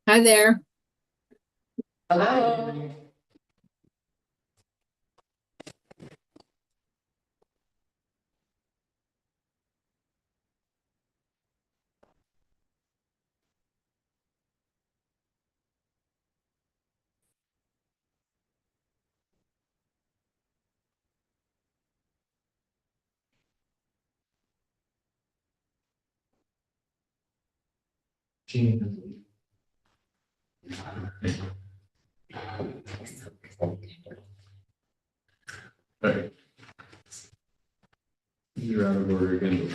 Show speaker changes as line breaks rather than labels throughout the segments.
Hi there.
Hello.
Alright. You're out of order again.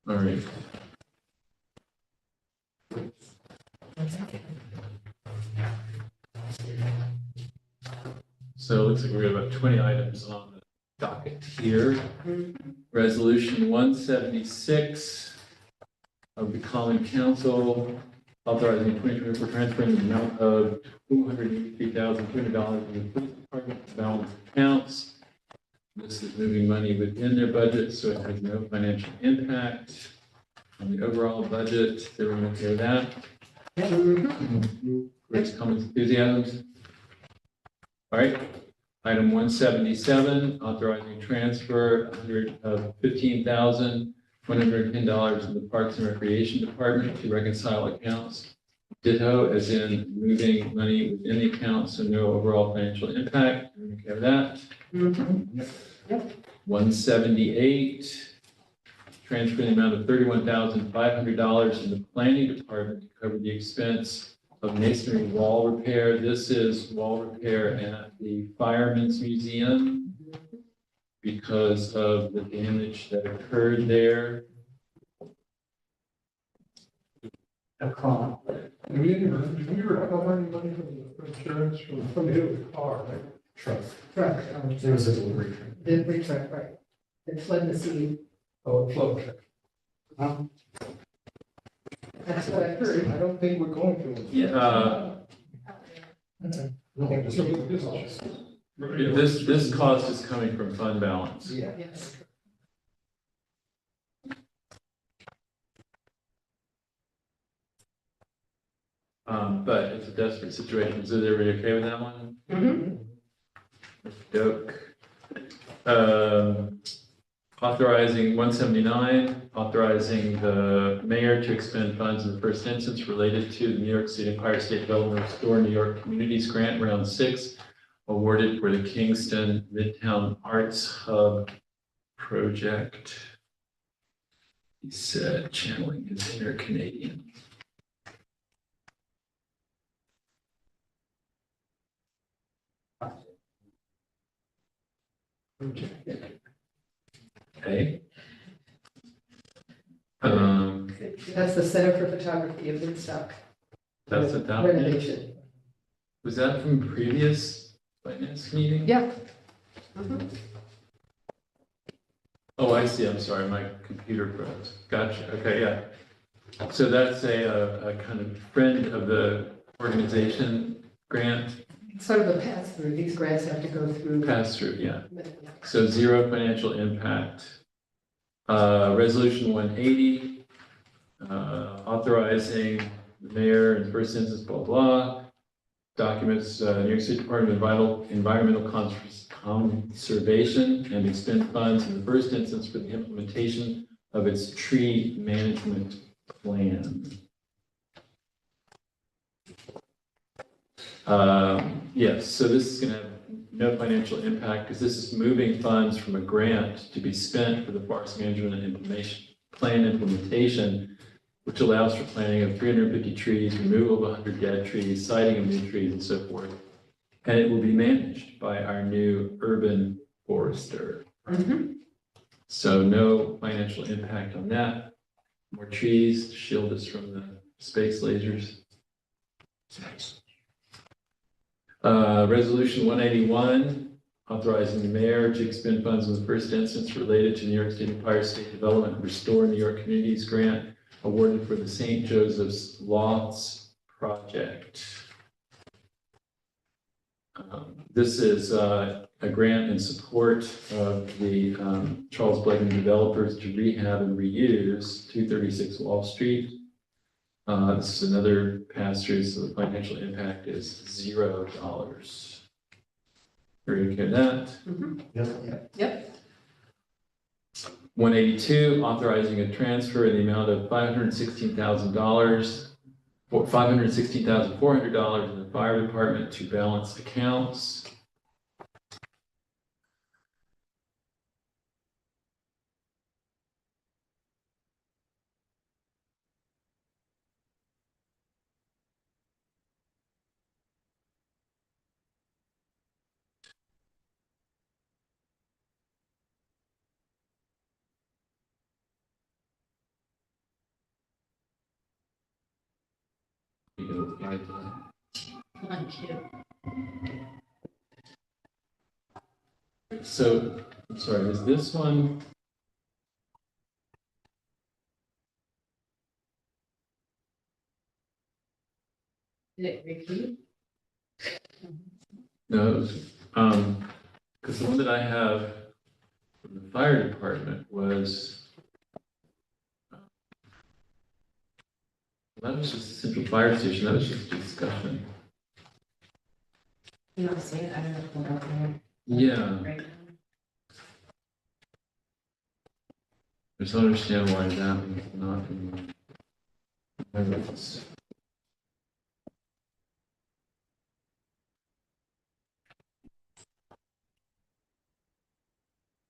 Alright. So it looks like we have about 20 items on the docket here. Resolution 176 of the Common Council authorizing 2024 transferring the amount of $283,200 in the police department balance accounts. This is moving money within their budget, so it has no financial impact on the overall budget. Is everyone okay with that? Rick's comments, enthusiasms? All right. Item 177, authorizing transfer of $15,110 in the Parks and Recreation Department to reconcile accounts. Ditto, as in moving money within the account, so no overall financial impact. Everyone okay with that?
Yep.
178, transfer the amount of $31,500 in the planning department to cover the expense of masonry wall repair. This is wall repair at the Firemen's Museum because of the damage that occurred there.
We recover any money from the insurance from the car, right?
Truck.
There was a delivery.
Delivery truck, right. It fled the scene.
Oh, it flowed.
That's what I heard.
I don't think we're going to.
Yeah, this cost is coming from fund balance.
Yeah.
Yes.
But it's a desperate situation. Is everybody okay with that one? Doke. Authorizing 179, authorizing the mayor to expend funds in the first instance related to the New York City Empire State Development Restore New York Communities Grant Round 6, awarded for the Kingston Midtown Arts Hub project. He said channeling his inner Canadian. Okay.
That's the Center for Photography of Woodstock.
That's a document.
Renovation.
Was that from previous finance meeting?
Yeah.
Oh, I see. I'm sorry. My computer froze. Gotcha. Okay. Yeah. So that's a kind of friend of the organization grant
It's sort of a pass through. These grants have to go through.
pass through. Yeah. So zero financial impact. Resolution 180, authorizing the mayor in the first instance, blah, blah, documents, New York City Department of Environmental Conservation and expend funds in the first instance for the implementation of its tree management plan. Yes, so this is going to have no financial impact because this is moving funds from a grant to be spent for the forest management and implementation, which allows for planting of 350 trees, removal of 100 dead trees, siting of new trees, and so forth. And it will be managed by our new urban forester. So no financial impact on that. More trees to shield us from the space lasers. Resolution 181, authorizing the mayor to expend funds in the first instance related to New York State Empire State Development Restore New York Communities Grant awarded for the St. Joseph's Lofts project. This is a grant in support of the Charles Blagman developers to rehab and reuse 236 Wall Street. This is another pass-through, so the financial impact is $0. Are you okay with that?
Yep.
182, authorizing a transfer in the amount of $516,000, $516,400 in the fire department to balance accounts.
Thank you.
So, I'm sorry, is this one?
Did it repeat?
No, because the one that I have from the fire department was, that was just a central fire station, that was just a discussion.
You don't see it? I don't know if we'll go there.
Yeah,
Right.
I just don't understand why that one's not in my notes.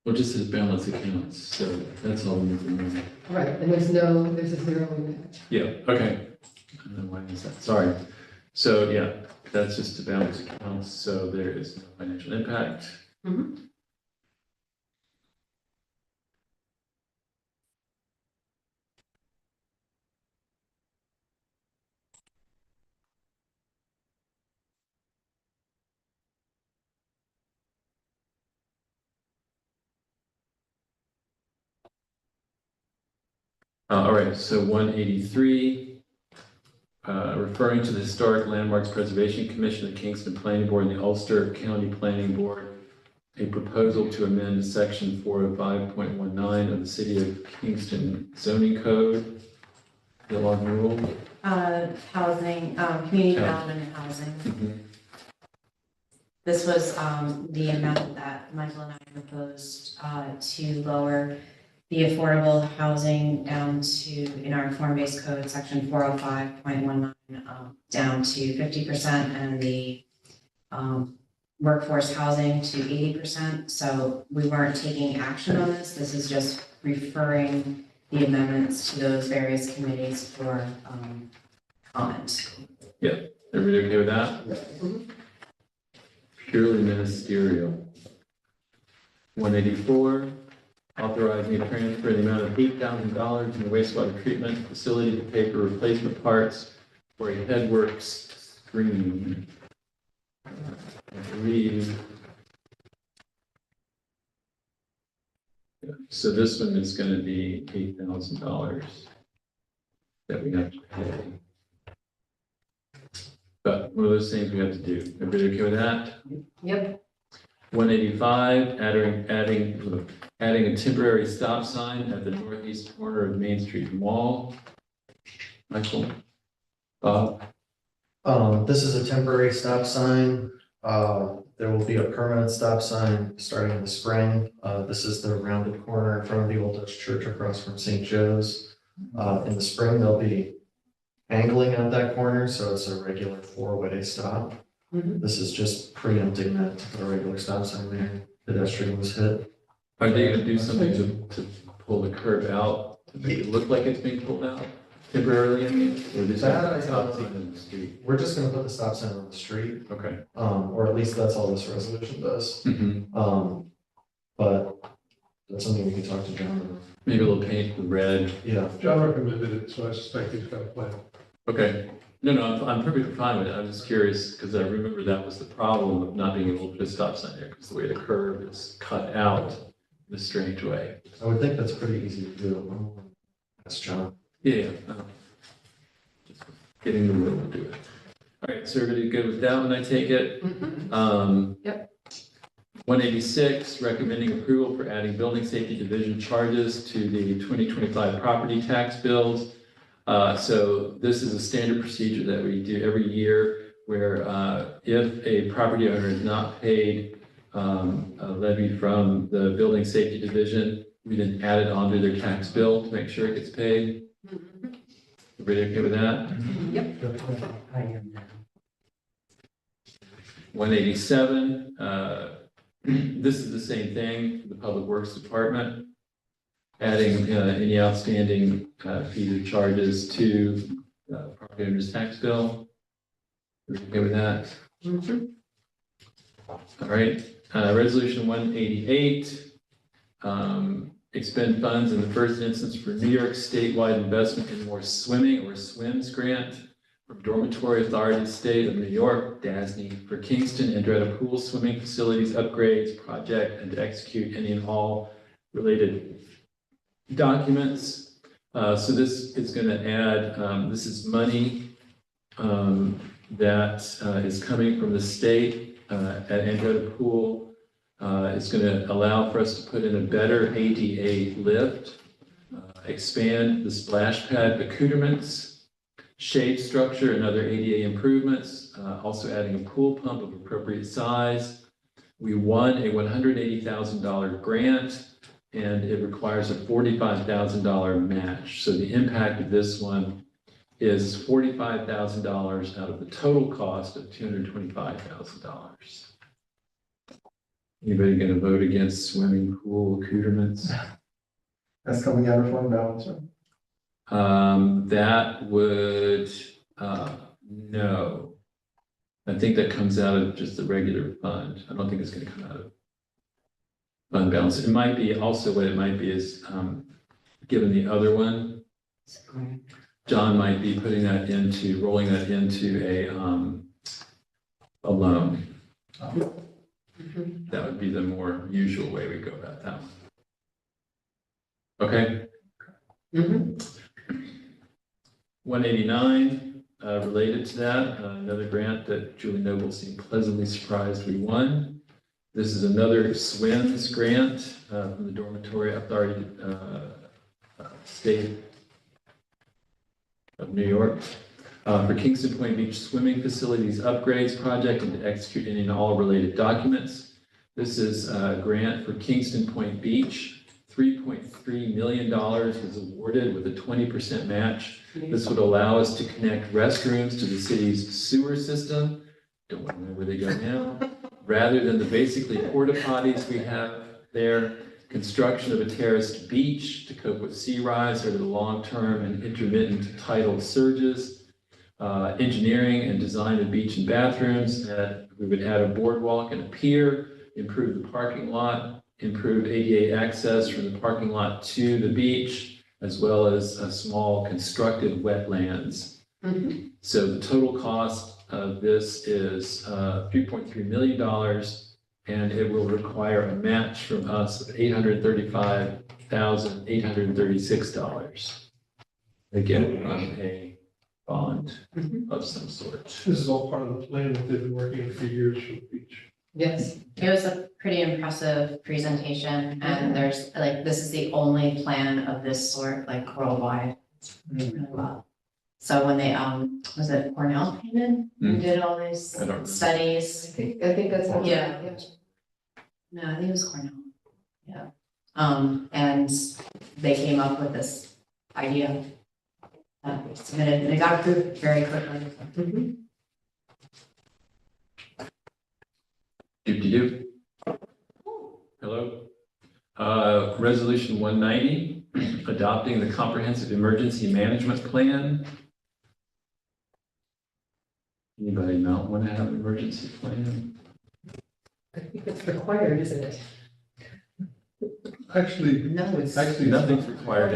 Well, it just says balance accounts, so that's all we need to know.
Right, and there's a zero impact.
Yeah, okay. I don't know why is that, sorry. So, yeah, that's just to balance accounts, so there is no financial impact.
Mhm.
All right, so 183, referring to the Historic Landmarks Preservation Commission, the Kingston Planning Board, and the Ulster County Planning Board, a proposal to amend section 405.19 of the City of Kingston zoning code. The long rule.
Housing, community development and housing. This was the amendment that Michael and I proposed to lower the affordable housing down to, in our form-based code, section 405.19, down to 50%, and the workforce housing to 80%. So we weren't taking action on this. This is just referring the amendments to those various committees for comment.
Everybody okay with that?
Mhm.
Purely ministerial. 184, authorizing a transfer in the amount of $8,000 in the wastewater treatment facility to pay for replacement parts for a headworks screen. I believe. So this one is going to be $8,000 that we have to pay. But one of those things we have to do. Everybody okay with that?
Yep.
185, adding a temporary stop sign at the northeast corner of Main Street Mall. Michael? Bob?
This is a temporary stop sign. There will be a permanent stop sign starting in the spring. This is the rounded corner in front of the old Dutch church across from St. Joe's. In the spring, they'll be angling at that corner, so it's a regular four-way stop.
Mhm.
This is just preempting that the regular stop sign there. Pedestrian was hit.
Are they gonna do something to pull the curb out, to make it look like it's being pulled out temporarily, I mean? Or is
That I
that stop
don't
sign in the street?
We're just gonna put the stop sign on the street,
Okay.
or at least that's all this resolution does.
Mhm.
But that's something we can talk to John about.
Maybe a little paint with red.
Yeah.
John recommended it, so I suspect he's got a plan.
Okay. No, I'm perfectly fine with it. I'm just curious because I remember that was the problem of not being able to put a stop sign there because the way the curb is cut out in a strange way.
I would think that's pretty easy to do. That's John.
Yeah. Just getting the will to do it. All right, so everybody good with that one, I take it?
Yep.
186, recommending approval for adding building safety division charges to the 2025 property tax bills. So this is a standard procedure that we do every year where if a property owner is not paid a levy from the building safety division, we then add it onto their tax bill to make sure it gets paid. Everybody okay with that?
Yep.
187, this is the same thing, the Public Works Department, adding any outstanding fees or charges to property owner's tax bill. Everybody okay with that? All right, resolution 188, expend funds in the first instance for New York statewide investment in more swimming or SWIMS grant from Dormitory Authority State of New York, DASNY, for Kingston and Dredda Pool swimming facilities upgrades project and to execute any and all related documents. So this is going to add, this is money that is coming from the state at Andretta Pool. It's going to allow for us to put in a better ADA lift, expand the splash pad accoutrements, shade structure and other ADA improvements, also adding a pool pump of appropriate size. We won a $180,000 grant and it requires a $45,000 match. So the impact of this one is $45,000 out of the total cost of $225,000. Anybody going to vote against swimming pool accoutrements?
That's coming out of fund balance, right?
That would, no. I think that comes out of just the regular fund. I don't think it's gonna come out of fund balance. It might be, also what it might be is, given the other one, John might be putting that into, rolling that into a loan. That would be the more usual way we go about that one. Okay? 189, related to that, another grant that Julie Noble seemed pleasantly surprised we won. This is another SWIMS grant from the Dormitory Authority State of New York for Kingston Point Beach swimming facilities upgrades project and to execute any and all related documents. This is a grant for Kingston Point Beach. $3.3 million was awarded with a 20% match. This would allow us to connect restrooms to the city's sewer system. Don't want to know where they go now. Rather than the basically porta potties we have there, construction of a terraced beach to cope with sea rise over the long-term and intermittent tidal surges, engineering and design of beach and bathrooms. We would add a boardwalk and a pier, improve the parking lot, improve ADA access from the parking lot to the beach, as well as a small constructed wetlands. So the total cost of this is $3.3 million, and it will require a match from us of $835,836. Again, on a bond of some sort.
This is all part of the plan that they've been working on for years for the beach.
Yes.
It was a pretty impressive presentation, and there's, like, this is the only plan of this sort, like, worldwide. It's really well. So when they, was it Cornell came in and did all these
I don't remember.
studies?
I think that's. how-
Yeah. No, I think it was Cornell. Yeah. And they came up with this idea. We submitted, and it got approved very quickly.
Doop-de-doop. Hello. Resolution 190, adopting the comprehensive emergency management plan. Anybody not want to have an emergency plan?
I think it's required, isn't it?
Actually,
No, it's.
actually.
Nothing's required.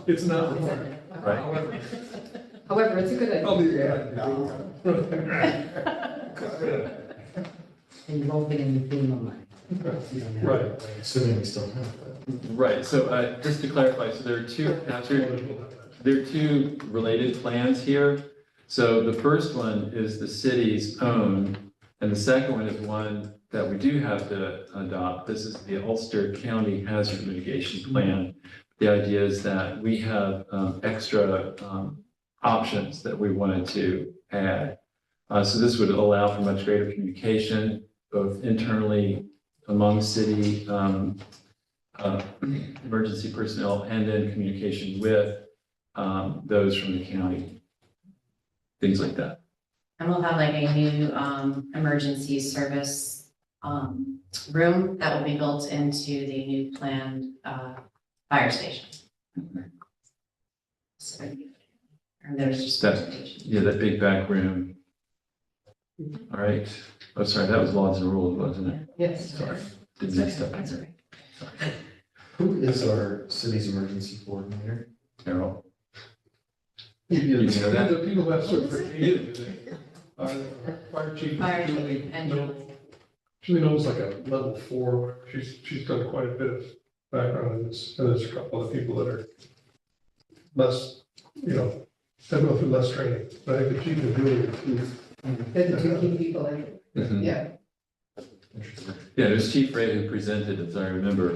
It's not required.
Right.
However, it's a good idea.
I'll leave it.
And you won't get any FEMA money.
Right.
Assuming we still have that.
Right, so just to clarify, so there are two related plans here. So the first one is the city's own, and the second one is one that we do have to adopt. This is the Ulster County Hazard Mitigation Plan. The idea is that we have extra options that we wanted to add. So this would allow for much greater communication, both internally among city emergency personnel and then communication with those from the county, things like that.
And we'll have like a new emergency service room that will be built into the new planned fire station. So, and there's just presentation.
Yeah, that big back room. All right. Oh, sorry, that was laws and rules, wasn't it?
Yes.
Sorry. Didn't mix up.
That's all right.
Sorry.
Who is our city's emergency coordinator?
Carol.
You
know that?
The people that certification, fire chief.
Fire chief
Julie
and
knows-
Julie.
Julie knows like a level 4, she's done quite a bit of background in this, and there's a couple of people that are less, have gone through less training, but I think the chief and Julie are two.
They're the two key people, I think.
Mhm.
Yeah.
Interesting.
Yeah, it was Chief Ray who presented, as I remember.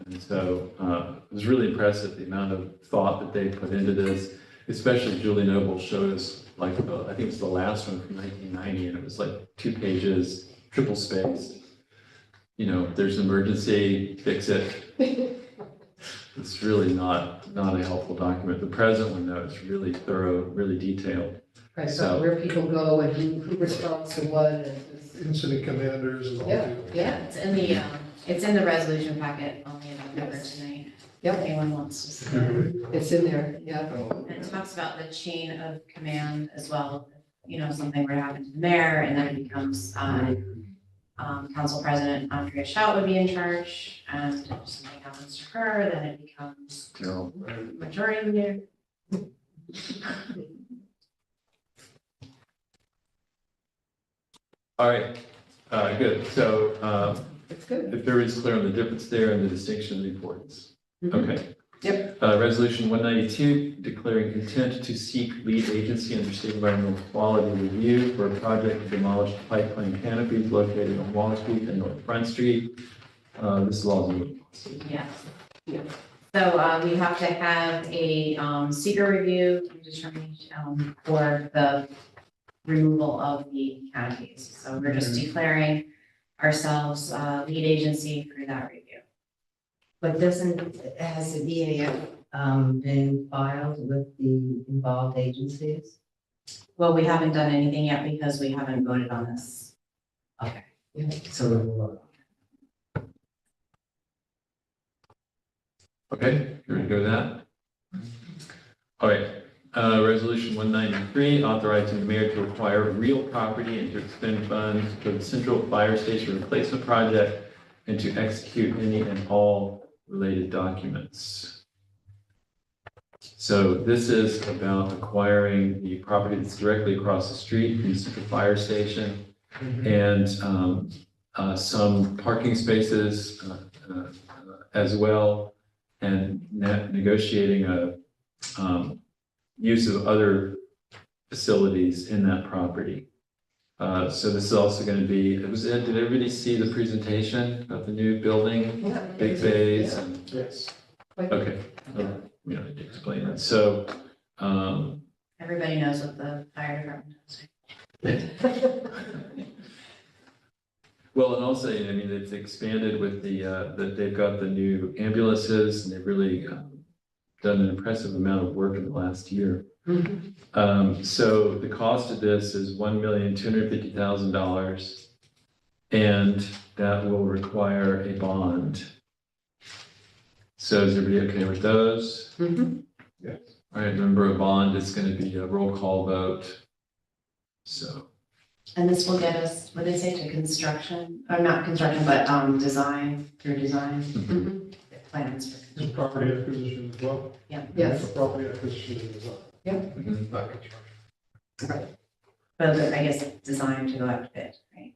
And so it was really impressive, the amount of thought that they put into this, especially Julie Noble showed us, like, I think it's the last one from 1990, and it was like 2 pages, triple space. There's an emergency, fix it. It's really not a helpful document. The present one, though, is really thorough, really detailed.
Right,
So-
so where people go and who responds to what and it's,
Incident commanders and all.
yeah,
Yeah,
yeah,
it's in the resolution packet, only about number tonight.
Yep.
If anyone wants to see it.
it's in there, yeah.
And it talks about the chain of command as well. Something were to happen to the mayor, and then it becomes, council president Andrea Shout would be in charge, and if something happens to her, then it becomes
Carol.
majority leader.
All right, good. So
It's good.
if everybody's clear on the difference there and the distinction of the importance. Okay.
Yep.
Resolution 192, declaring intent to seek lead agency under state environmental quality review for a project to demolish pipeline canopies located on Wall Street and North Front Street. This is all new.
Yes.
Yeah.
So we have to have a seeker review determination for the removal of the canopies. So we're just declaring ourselves lead agency for that review.
But has the EAF been filed with the involved agencies?
Well, we haven't done anything yet because we haven't voted on this.
So we'll,
Okay, you ready to go with that? All right, resolution 193, authorizing the mayor to acquire real property and to expend funds for the central fire station replacement project and to execute any and all related documents. So this is about acquiring the property that's directly across the street from the central fire station and some parking spaces as well, and negotiating a use of other facilities in that property. So this is also going to be, did everybody see the presentation of the new building?
Yeah.
Big bays and,
Yes.
okay, we don't need to explain it. So,
Everybody knows what the fire department does.
well, and also, I mean, they've expanded with that they've got the new ambulances and they've really done an impressive amount of work in the last year. So the cost of this is $1,250,000, and that will require a bond. So is everybody okay with those?
Yes.
All right, remember a bond is going to be a roll call vote. So,
And this will get us, what did they say, to construction, or not construction, but design, through design, plans for
It's property acquisition as well.
Yes.
For property acquisition as well.
mhm.
Not construction.
But I guess design to go out to bid, right?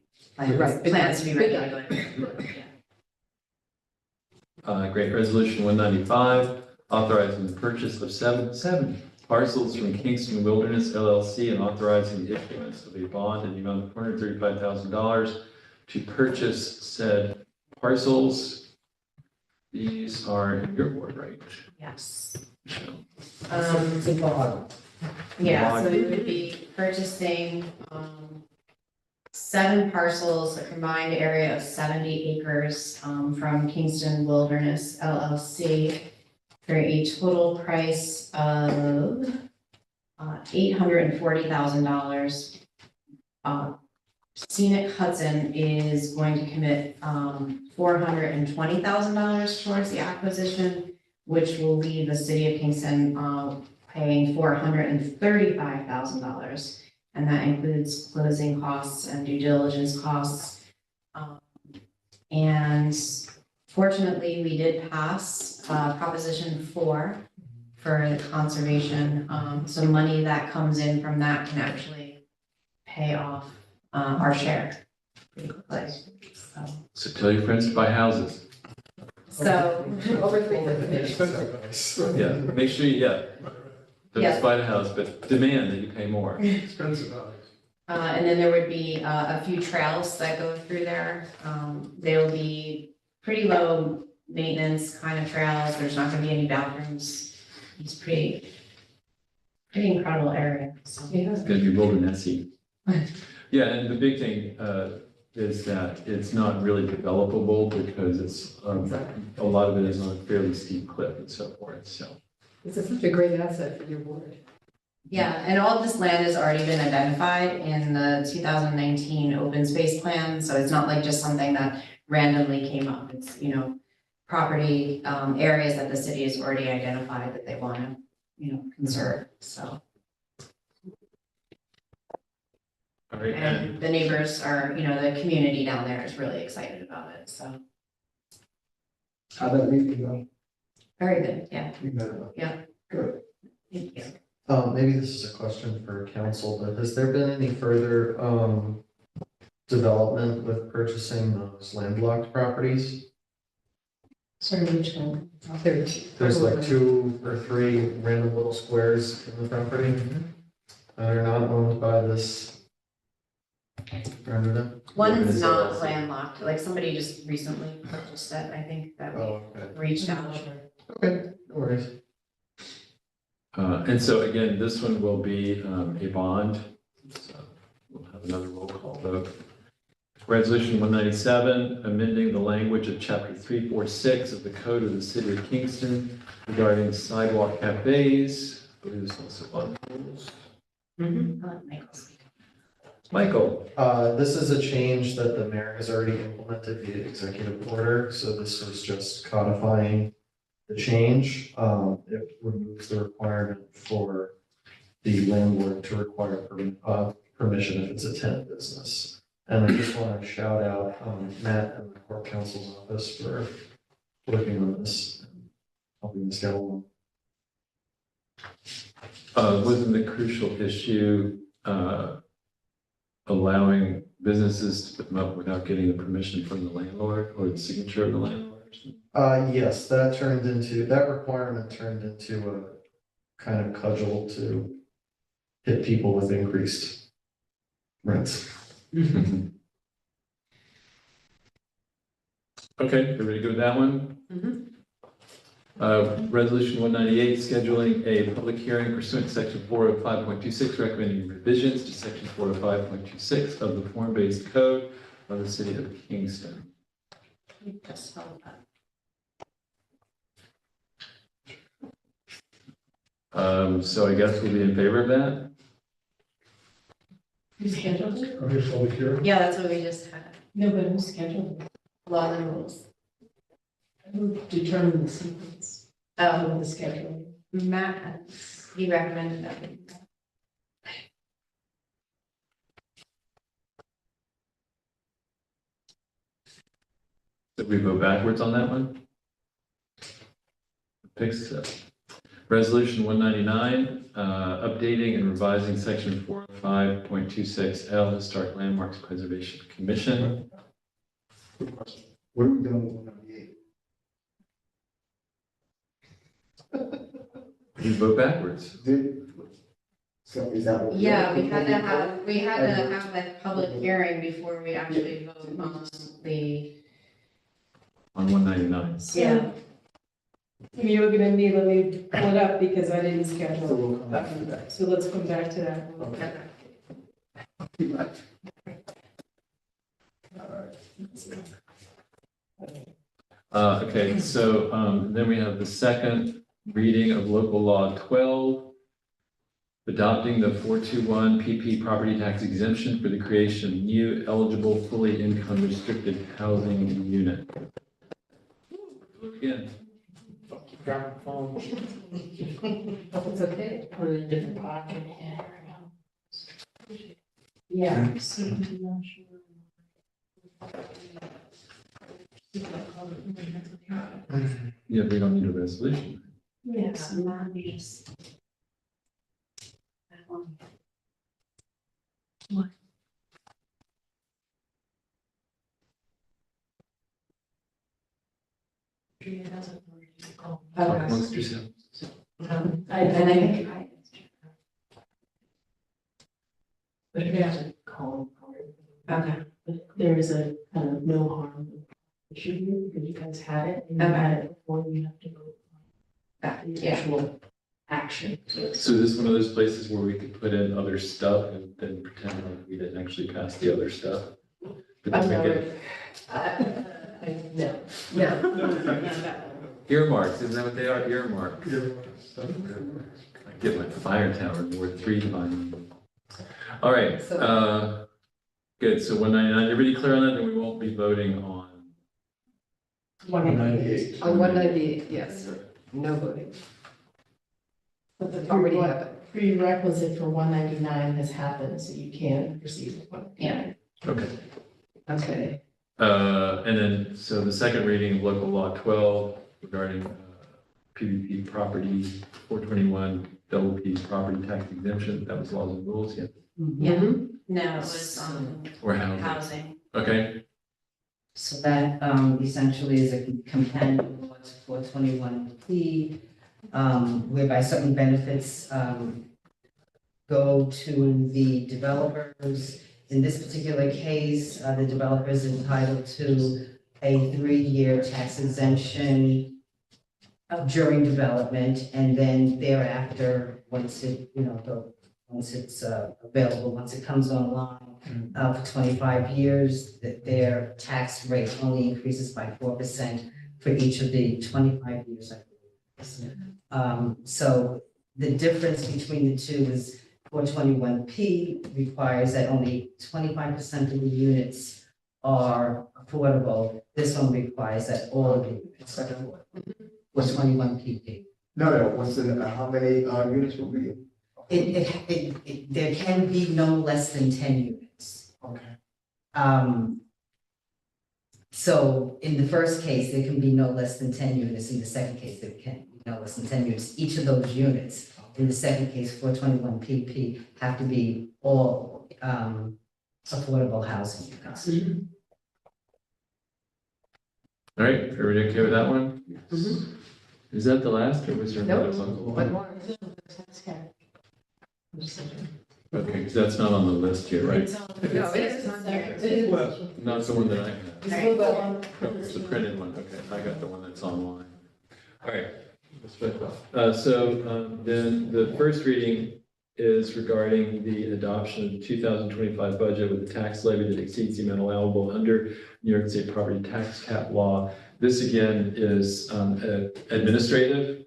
Right.
Plans to be ready to
Bid.
go out to bid. Yeah.
Great, resolution 195, authorizing the purchase of seven parcels from Kingston Wilderness LLC and authorizing the issuance of a bond in the amount of $435,000 to purchase said parcels. These are in your ward, right?
Yes.
Michelle?
It's a bog.
Yeah, so we would be purchasing, 7 parcels, a combined area of 70 acres, from Kingston Wilderness LLC for a total price of, $840,000. Scenic Hudson is going to commit, $420,000 towards the acquisition, which will leave the city of Kingston, paying $435,000. And that includes closing costs and due diligence costs. And fortunately, we did pass Proposition 4 for the conservation. So money that comes in from that can actually pay off our share pretty quickly.
So tell your friends to buy houses.
So,
Over 350.
Expensive.
Yeah, make sure you, don't
Yeah.
just buy the house, but demand that you pay more.
Expensive house.
and then there would be a few trails that go through there. They'll be pretty low maintenance kind of trails. There's not gonna be any bathrooms. It's pretty incredible area, so.
Yeah.
It's gonna be wildernessy. Yeah, and the big thing is that it's not really developable because it's, a lot of it is on a fairly steep cliff and so forth, so.
This is such a great asset for your board.
Yeah, and all of this land has already been identified in the 2019 open space plan, so it's not like just something that randomly came up. It's, property, areas that the city has already identified that they want to, conserve, so.
All right,
And the neighbors are, the community down there is really excited about it, so.
How'd that meeting go?
Very good, yeah,
You met her.
Yeah.
Good.
thank you.
Maybe this is a question for council, but has there been any further, development with purchasing those landlocked properties?
Sorry, which one?
There's like 2 or 3 random little squares in the property that are not owned by this. Resident.
One is not
Organization.
landlocked, like somebody just recently purchased it, I think that we
Okay.
reached out.
Okay, no worries.
and so again, this one will be a bond. So we'll have another roll call vote. Resolution 197, amending the language of chapter 346 of the Code of the City of Kingston regarding sidewalk cafes. I believe this is also on rules.
I'll let Michael speak.
Michael,
This is a change that the mayor has already implemented via executive order, so this was just codifying the change. It removes the requirement for the landlord to require permission if it's a tenant business. And I just want to shout out Matt and the Court Counsel's office for working on this, and helping this get along.
wasn't the crucial issue allowing businesses to put them up without getting the permission from the landlord or the signature of the landlord?
Yes, that requirement turned into a kind of cudgel to hit people with increased rents.
Okay, everybody good with that one? Resolution 198, scheduling a public hearing pursuant to section 405.26, recommending revisions to section 405.26 of the form-based code of the city of Kingston.
You just held that.
So I guess we'll be in favor of that.
Who scheduled it?
Are you public hearing?
Yeah, that's what we just had,
No, but who scheduled it?
laws and rules.
Who determined the sequence of the schedule?
Matt, he recommended that.
Did we go backwards on that one? Fix it. Resolution 199, updating and revising section 405.26L, Historic Landmarks Preservation Commission.
What are we doing with 198?
You vote backwards.
So is that what?
Yeah, we had to have a public hearing before we actually vote on the,
On 199.
yeah.
You're gonna need, let me pull it up because I didn't schedule
So
it.
we'll come back to that.
So let's come back to that.
Okay. All right.
Okay, so then we have the second reading of local law 12, adopting the 421 PP property tax exemption for the creation of new eligible fully income restricted housing unit. Again,
Drop the phone.
It's okay.
Put it in a different pocket.
Yeah.
yeah, we don't need a resolution.
Yes.
Talk
Okay.
amongst yourselves.
I think. But yeah,
Okay.
there is a kind of no harm issue here because you guys had it and you had it before you have to go on the actual action.
So this is one of those places where we could put in other stuff and then pretend like we didn't actually pass the other stuff. But then we get
No.
earmarks, isn't that what they are? Earmarks. I get my fire tower Ward 3 fine. All right, good, so 199, everybody clear on that? Then we won't be voting on.
198.
On 198, yes, no voting.
But the
Already have it.
prerequisite for 199 has happened, so you can proceed with one. Yeah.
Okay.
Okay,
And then, so the second reading of local law 12 regarding PVP property, 421 double P property tax exemption, that was laws and rules, yeah,
Yeah, no, it was,
or housing.
housing.
Okay,
So that essentially is a compendium of what's 421P, whereby certain benefits go to the developers. In this particular case, the developer is entitled to a 3-year tax exemption during development, and then thereafter, once it, once it's available, once it comes online, for 25 years, that their tax rate only increases by 4% for each of the 25 years, I believe. So the difference between the two is 421P requires that only 25% of the units are affordable. This one requires that all of the units are affordable. 421PP.
No, what's the, how many units will be?
There can be no less than 10 units.
Okay.
So in the first case, there can be no less than 10 units. In the second case, there can be no less than 10 units. Each of those units, in the second case, 421PP, have to be all affordable housing units.
all right, everybody okay with that one?
Mhm.
Is that the last, or was there another
Nope.
one?
One more.
Okay, because that's not on the list here, right?
No, it is on here.
It is.
Not the one that I have.
Just move on.
No, it's the printed one, okay, I got the one that's online. All right. So then the first reading is regarding the adoption of the 2025 budget with a tax levy that exceeds the amount allowable under New York State property tax cap law. This again is administrative.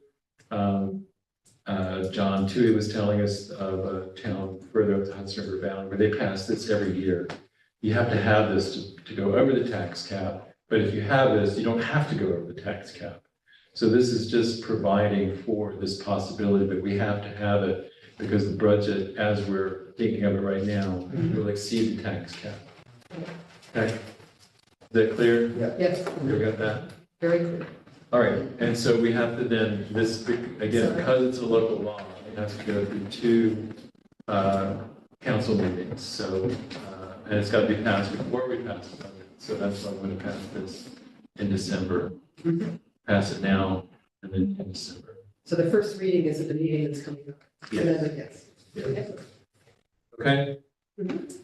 John Tui was telling us of a town further up the Hudson River Valley where they pass this every year. You have to have this to go over the tax cap, but if you have this, you don't have to go over the tax cap. So this is just providing for this possibility, but we have to have it because the budget, as we're thinking of it right now, will exceed the tax cap. Okay, is that clear?
Yes,
You got that?
very clear.
All right, and so we have to then, this, again, because it's a local law, it has to go through 2 council meetings, so, and it's got to be passed before we pass the budget, so that's why I'm going to pass this in December. Pass it now, and then in December.
So the first reading is at the meeting that's coming up. And then, yes.
Okay?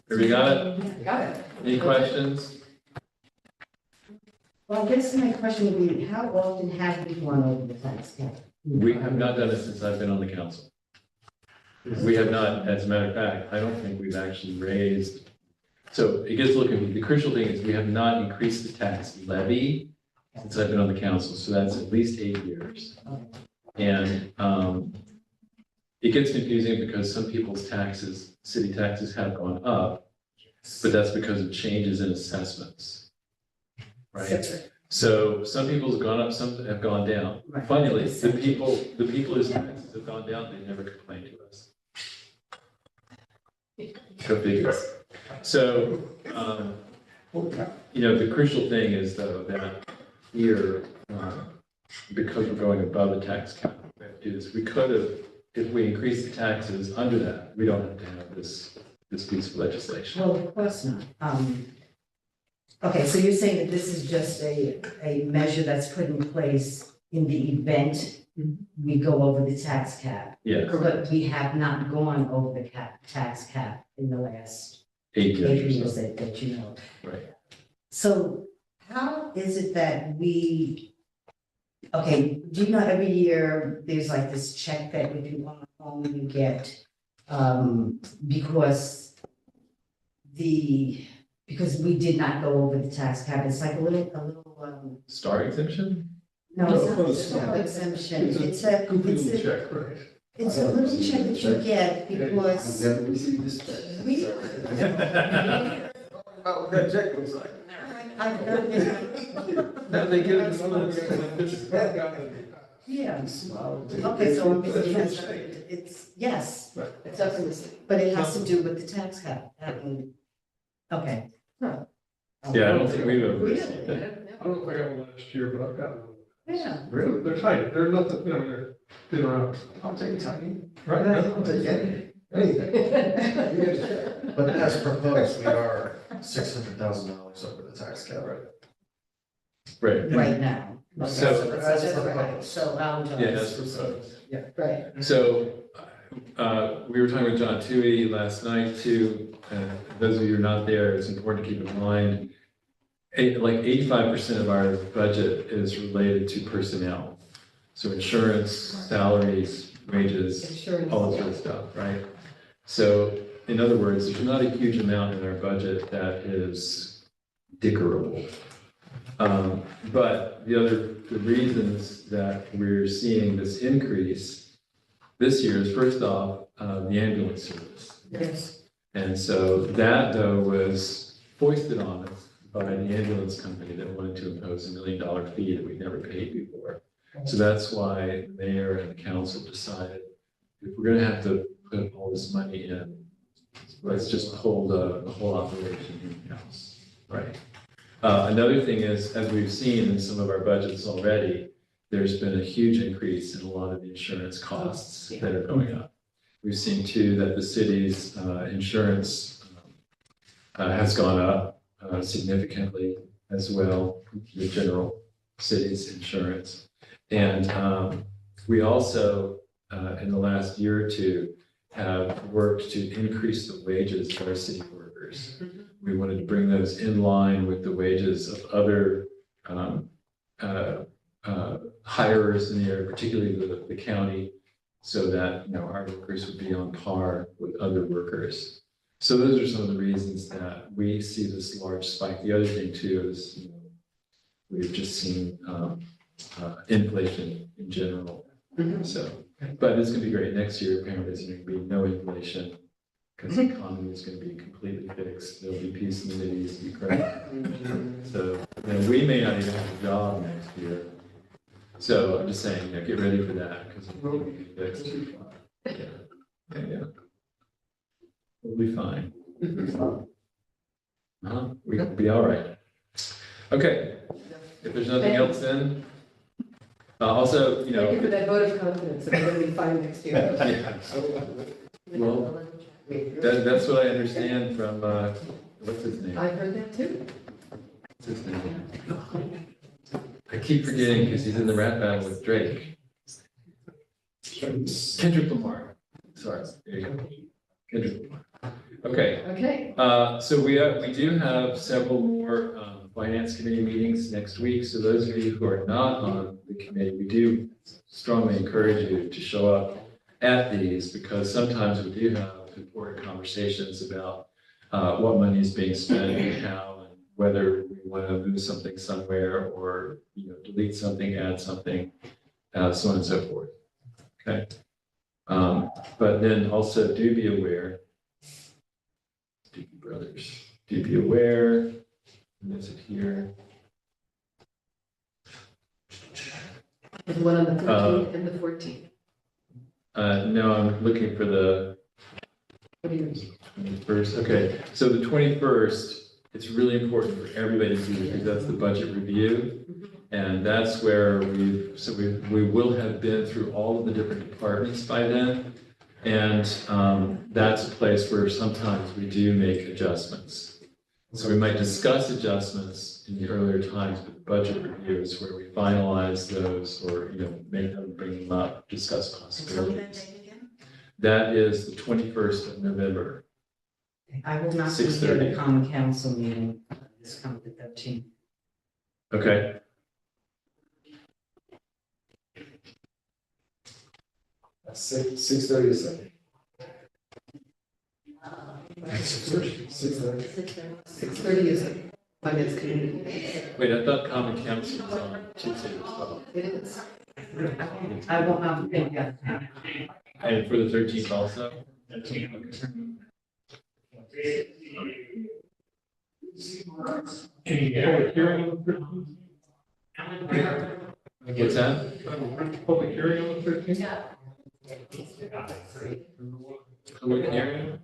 Everybody got it?
Got it.
Any questions?
Well, I guess my question would be, how often have we gone over the tax cap?
We have not done it since I've been on the council. We have not, as a matter of fact, I don't think we've actually raised. So it gets a little confusing. The crucial thing is we have not increased the tax levy since I've been on the council, so that's at least 8 years. And it gets confusing because some people's taxes, city taxes have gone up, but that's because of changes in assessments. Right? So some people's have gone up, some have gone down.
Right.
Funnily, the people whose taxes have gone down, they never complain to us. Go figures. So, the crucial thing is though that here, because we're going above the tax cap, we have to do this. We could have, if we increase the taxes under that, we don't have to have this piece of legislation.
Well, of course not. Okay, so you're saying that this is just a measure that's put in place in the event we go over the tax cap?
Yes,
But we have not gone over the tax cap in the last
8
8
years or
years
so.
that you know.
Right.
So how is it that okay, do you know every year there's like this check that if you want a home you get, because we did not go over the tax cap, it's like a little,
Star exemption?
no, it's not,
No,
it's not an exemption, it's a,
Completely check, right?
it's a little check that you get because
I've never received this check.
we,
About what that check looks like.
I've heard it.
Now they get it.
Yeah, okay, so it's, yes,
It's up in the city.
but it has to do with the tax cap, okay.
Yeah, I don't think we've ever
Really?
received that.
I don't know if I got one last year, but I've got one.
Yeah.
Really? They're tiny, they're nothing, they're been around.
I'll take tiny.
Right?
I'll take anything. Anything. You get a check.
But as proposed, we are $600,000 over the tax cap.
Right.
Right now. Okay,
So-
that's
As
right.
proposed.
So,
Yeah, that's proposed.
Right.
So, we were talking with John Toohey last night too. Those of you who are not there, it's important to keep in mind, like 85% of our budget is related to personnel. So insurance, salaries, wages,
Insurance.
all that sort of stuff, right? So in other words, there's not a huge amount in our budget that is dickerable. But the reasons that we're seeing this increase this year is first off, the ambulance service.
Yes.
And so that though was foisted on us by the ambulance company that wanted to impose $1 million fee that we never paid before. So that's why the mayor and the council decided, if we're gonna have to put all this money in, let's just pull the whole operation in-house, right? Another thing is, as we've seen in some of our budgets already, there's been a huge increase in a lot of the insurance costs that are going up. We've seen too that the city's insurance has gone up significantly as well, the general city's insurance. And we also, in the last year or two, have worked to increase the wages for our city workers. We wanted to bring those in line with the wages of other hirers in the area, particularly the county, so that, our workers would be on par with other workers. So those are some of the reasons that we see this large spike. The other thing too is, we've just seen inflation in general. So, but it's gonna be great. Next year, apparently, there's gonna be no inflation because the economy is gonna be completely fixed. There'll be peace in the Mideast, Ukraine. So, we may not even have a job next year. So I'm just saying, get ready for that because it will be fixed. Yeah. We'll be fine. We'll be all right. Okay, if there's nothing else then, also,
Thank you for that vote of confidence that we're gonna be fine next year.
yeah, well, that's what I understand from, what's his name?
I heard that too.
What's his name? I keep forgetting because he's in the rap battle with Drake. Kendrick Lamar, sorry, there you go. Kendrick Lamar. Okay,
Okay,
so we do have several more finance committee meetings next week. So those of you who are not on the committee, we do strongly encourage you to show up at these because sometimes we do have important conversations about what money is being spent and how, and whether we want to move something somewhere or delete something, add something, so on and so forth. Okay, but then also do be aware. Doobie Brothers, do be aware. Is it here?
the one on the 13th and the 14th.
No, I'm looking for the
What do you mean?
21st. Okay, so the 21st, it's really important for everybody to do because that's the budget review. And that's where we will have been through all of the different departments by then. And that's a place where sometimes we do make adjustments. So we might discuss adjustments in the earlier times, but budget review is where we finalize those or, make them, bring them up, discuss possibilities. That is the 21st of November.
I will not be here at
6:30.
the common council meeting this coming the 13th.
Okay,
6:30 is Sunday. 6:30.
6:30 is a finance committee.
wait, I thought common council was on Tuesday as well.
It is.
I will not be here.
And for the 13th also? What's that?
Public hearing on the 13th?
Public hearing?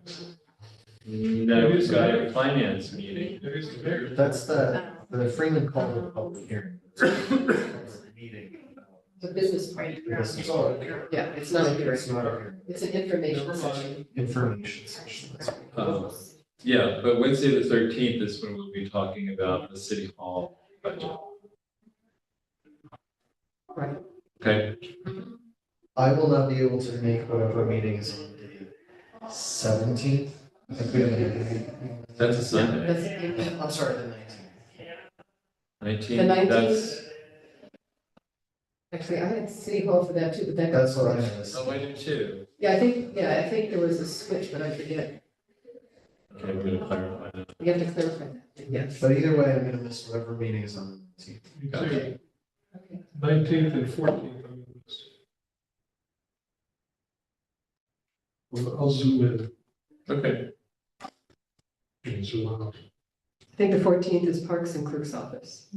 No, we've got a finance meeting.
That's the Freeman called it a public hearing. That's the meeting.
The business part.
This is
It's all right.
Yeah, it's not a hearing.
It's not a hearing.
It's an information
Never mind.
session.
Information session. That's right.
Yeah, but Wednesday the 13th is when we'll be talking about the city hall budget.
Right.
Okay,
I will not be able to make whatever meeting is on the 17th. I think we have a meeting.
that's a Sunday.
That's,
I'm sorry, the 19th.
19th,
19th?
that's,
actually, I had city hall for that too, but that got
That's what I
switched.
missed.
oh, I do too.
Yeah, I think there was a switch, but I forget.
Okay, we're gonna clarify that.
We have to clarify that. Yes.
But either way, I'm gonna miss whatever meeting is on the 19th.
Okay.
Okay.
19th and 14th. on the list. I'll zoom in.
Okay,
And zoom out.
I think the 14th is Parks and Clerk's office.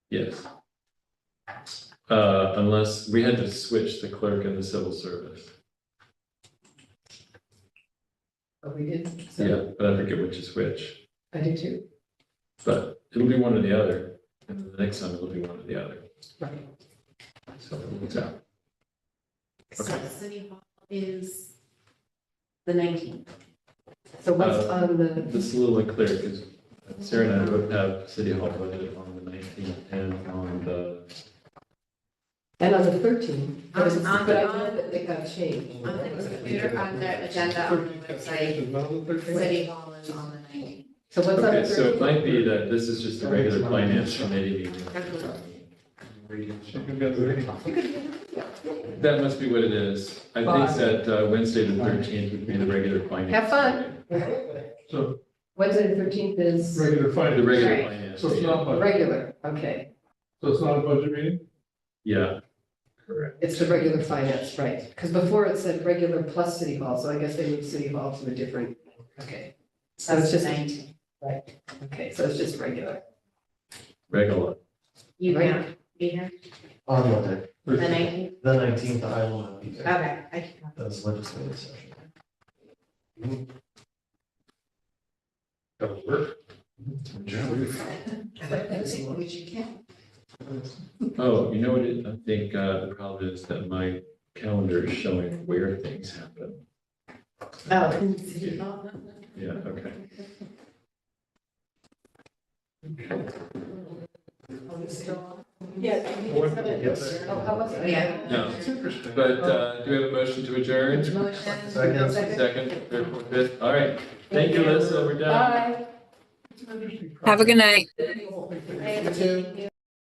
yes. Unless we had to switch the clerk and the civil service.
Oh, we did? So
Yeah, but I forget which is which.
I do too.
But it'll be one or the other, and then the next time it'll be one or the other.
Right.
So it's out.
So city hall is the 19th.
So what's
Uh,
on the,
This is a little unclear because Sarah and I both have city hall budget on the 19th and on the,
and on the 13th? But it's-
On-
but I know that they got changed.
On the computer, on the agenda, on the website,
Is not on the 13th?
city hall is on the 19th.
So what's on
okay,
the
so it
13th?
might be that this is just a regular finance committee meeting. That must be what it is. I think that Wednesday the 13th would be the regular finance.
Have fun.
So
Wednesday the 13th is
regular
The
finance.
regular
Right.
finance.
So it's not budget.
regular, okay.
So it's not a budget meeting?
Yeah, correct.
It's the regular finance, right? Because before it said regular plus city hall, so I guess they moved city hall to a different, okay. So it's just,
19th.
okay, so it's just regular.
Regular.
You
Right.
can't be here,
On what day?
the 19th?
The 19th, I will not be there.
Okay, I can.
That's legislative session.
That'll work.
Which you can.
Oh, you know what I think the problem is that my calendar is showing where things happen.
Oh, in city hall.
Yeah, okay.
Are we still on?
Yeah.
Yes.
Oh, how was it?
Yeah.
No,
It's interesting.
but, do we have a motion to adjourn?
Second.
Second, third, fourth, fifth, all right. Thank you, Alyssa, we're done.
Bye.
It's an interesting
Have a good night.
project.
Thank you.